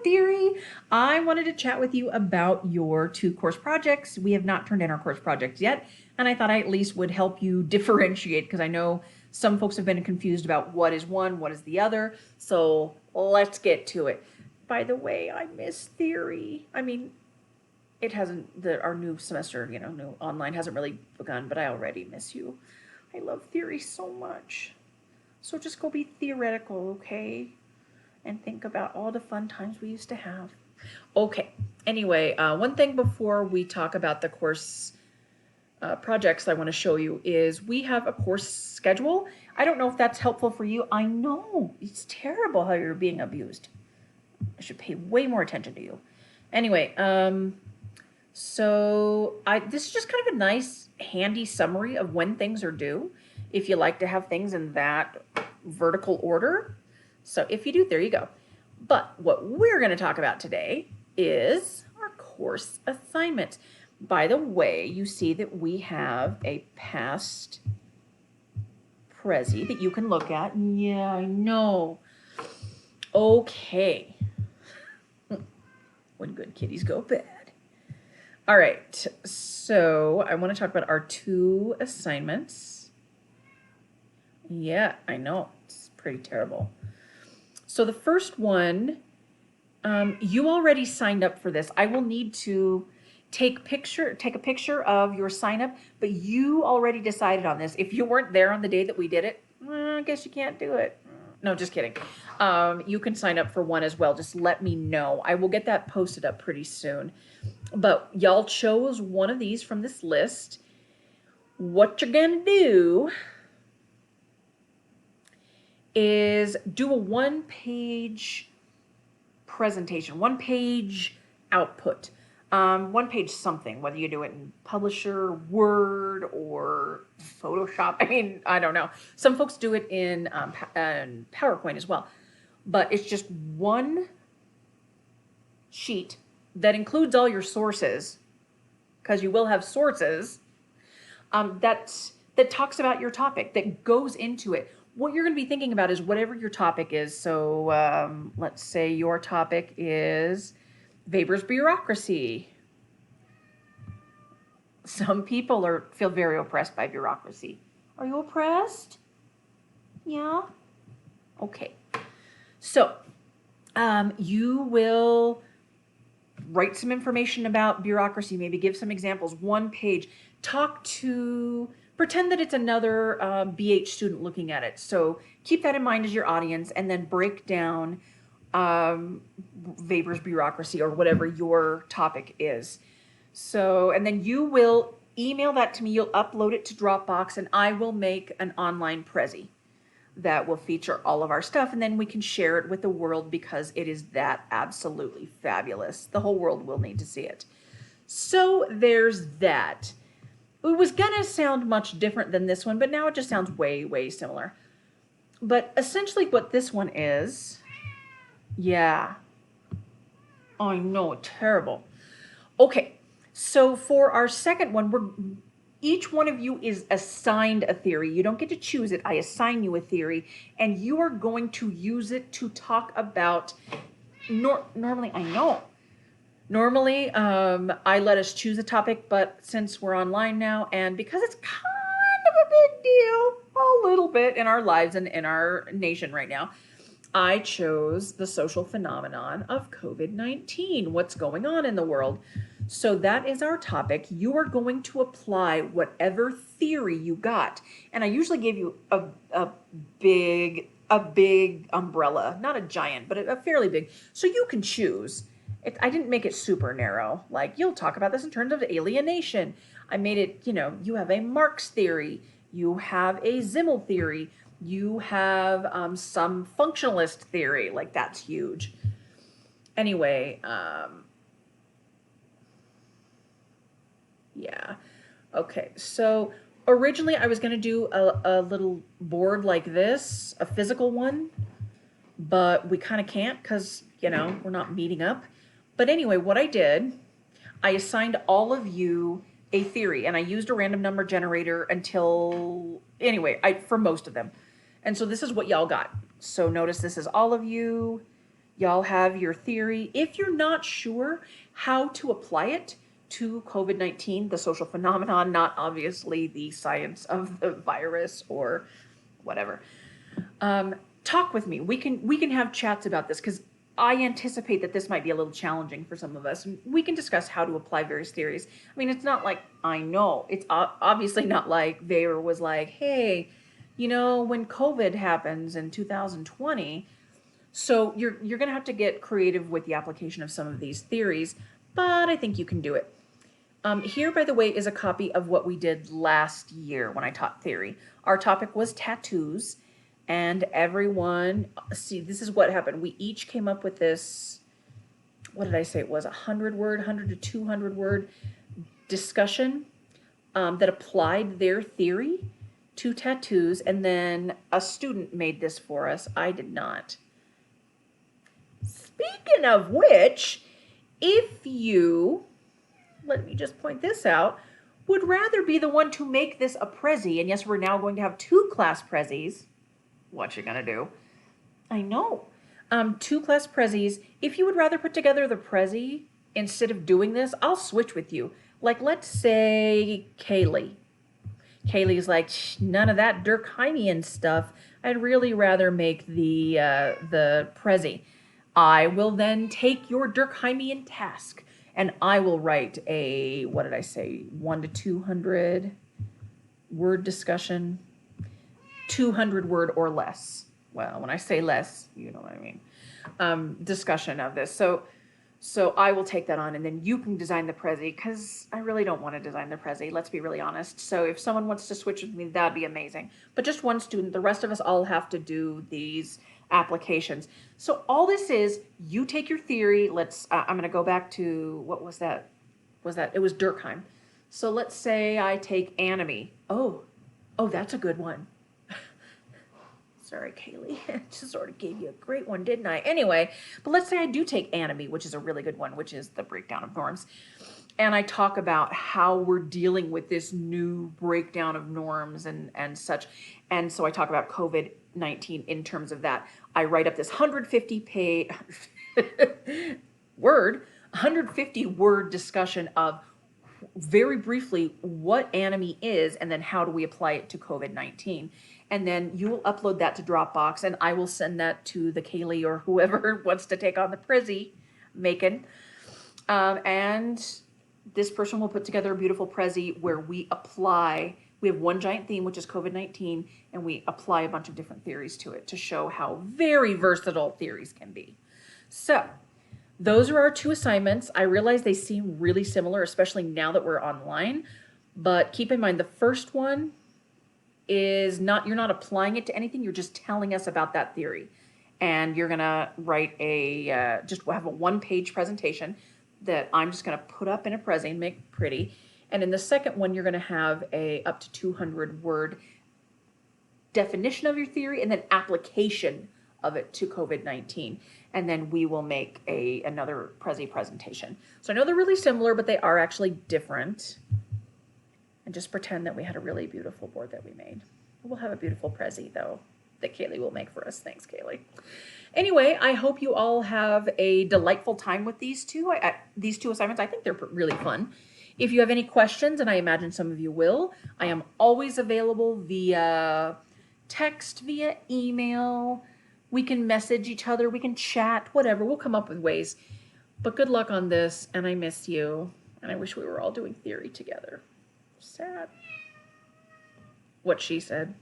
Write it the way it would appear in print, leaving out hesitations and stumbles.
Theory. I wanted to chat with you about your 2 course projects. We have not turned in our course projects yet, and I thought I at least would help you differentiate because I know some folks have been confused about what is one, what is the other. So let's get to it. By the way, I miss theory. I mean, it hasn't, our new semester, new online hasn't really begun, but I already miss you. I love theory so much. So just go be theoretical, okay? And think about all the fun times we used to have. Okay, anyway, one thing before we talk about the course projects I want to show you is we have a course schedule. I don't know if that's helpful for you. I know, it's terrible how you're being abused. I should pay way more attention to you. Anyway, so this is just kind of a nice, handy summary of when things are due, if you like to have things in that vertical order. So if you do, there you go. But what we're going to talk about today is our course assignments. By the way, you see that we have a past Prezi that you can look at. Yeah, I know. Okay. When good kitties go bad. All right, so I want to talk about our 2 assignments. Yeah, I know, it's pretty terrible. So the first one, you already signed up for this. I will need to take a picture of your sign up, but you already decided on this. If you weren't there on the day that we did it, I guess you can't do it. No, just kidding. You can sign up for one as well. Just let me know. I will get that posted up pretty soon. But y'all chose one of these from this list. What you're gonna do is do a 1-page presentation, 1-page output, 1-page something, whether you do it in Publisher, Word, or Photoshop. I mean, I don't know. Some folks do it in PowerPoint as well. But it's just one sheet that includes all your sources, because you will have sources, that talks about your topic, that goes into it. What you're going to be thinking about is whatever your topic is. So let's say your topic is Weber's bureaucracy. Some people feel very oppressed by bureaucracy. Are you oppressed? Yeah? Okay. So you will write some information about bureaucracy, maybe give some examples, 1 page, pretend that it's another BH student looking at it. So keep that in mind as your audience, and then break down Weber's bureaucracy or whatever your topic is. So, and then you will email that to me, you'll upload it to Dropbox, and I will make an online Prezi that will feature all of our stuff, and then we can share it with the world because it is that absolutely fabulous. The whole world will need to see it. So there's that. It was gonna sound much different than this one, but now it just sounds way, way similar. But essentially what this one is, yeah, I know, terrible. Okay, so for our second one, each one of you is assigned a theory. You don't get to choose it. I assign you a theory, and you are going to use it to talk about, normally, I know. Normally, I let us choose a topic, but since we're online now, and because it's kind of a big deal, a little bit in our lives and in our nation right now, I chose the social phenomenon of COVID-19, what's going on in the world. So that is our topic. You are going to apply whatever theory you got. And I usually give you a big umbrella, not a giant, but a fairly big, so you can choose. I didn't make it super narrow, like you'll talk about this in terms of alienation. I made it, you have a Marx theory, you have a Zimmel theory, you have some functionalist theory, like that's huge. Anyway, yeah. Okay, so originally I was going to do a little board like this, a physical one, but we kind of can't because, we're not meeting up. But anyway, what I did, I assigned all of you a theory, and I used a random number generator for most of them. And so this is what y'all got. So notice this is all of you. Y'all have your theory. If you're not sure how to apply it to COVID-19, the social phenomenon, not obviously the science of the virus or whatever, talk with me. We can have chats about this because I anticipate that this might be a little challenging for some of us. And we can discuss how to apply various theories. I mean, it's not like I know. It's obviously not like Weyer was like, hey, when COVID happens in 2020, so you're going to have to get creative with the application of some of these theories, but I think you can do it. Here, by the way, is a copy of what we did last year when I taught theory. Our topic was tattoos, and everyone, see, this is what happened. We each came up with this, what did I say? It was 100 to 200 word discussion that applied their theory to tattoos, and then a student made this for us. I did not. Speaking of which, if you, let me just point this out, would rather be the one to make this a Prezi, and yes, we're now going to have 2 class Prezis. What you gonna do? I know. 2 class Prezis. If you would rather put together the Prezi instead of doing this, I'll switch with you. Like, let's say Kaylee. Kaylee's like, none of that Durkheimian stuff. I'd really rather make the Prezi. I will then take your Durkheimian task and I will write a, what did I say, 1 to 200 word discussion, 200 word or less. Well, when I say less, you know what I mean. Discussion of this. So I will take that on and then you can design the Prezi because I really don't want to design the Prezi. Let's be really honest. So if someone wants to switch with me, that'd be amazing. But just one student, the rest of us all have to do these applications. So all this is, you take your theory. I'm going to go back to, what was that? It was Durkheim. So let's say I take anime. Oh, that's a good one. Sorry, Kaylee. I just sort of gave you a great one, didn't I? Anyway, but let's say I do take anime, which is a really good one, which is the breakdown of norms. And I talk about how we're dealing with this new breakdown of norms and such. And so I talk about COVID-19 in terms of that. I write up this 150 word discussion of very briefly what anime is and then how do we apply it to COVID-19. And then you will upload that to Dropbox and I will send that to the Kaylee or whoever wants to take on the Prezi making. And this person will put together a beautiful Prezi where we have one giant theme, which is COVID-19, and we apply a bunch of different theories to it to show how very versatile theories can be. So those are our 2 assignments. I realize they seem really similar, especially now that we're online, but keep in mind the first one is you're not applying it to anything, you're just telling us about that theory. And you're gonna write just have a 1-page presentation that I'm just gonna put up in a Prezi and make pretty. And in the second one, you're gonna have a up to 200 word definition of your theory and then application of it to COVID-19. And then we will make another Prezi presentation. So I know they're really similar, but they are actually different. And just pretend that we had a really beautiful board that we made. We'll have a beautiful Prezi, though, that Kaylee will make for us. Thanks, Kaylee. Anyway, I hope you all have a delightful time with these 2 assignments. I think they're really fun. If you have any questions, and I imagine some of you will, I am always available via text, via email. We can message each other. We can chat, whatever. We'll come up with ways. But good luck on this, and I miss you. And I wish we were all doing theory together. Sad. What she said.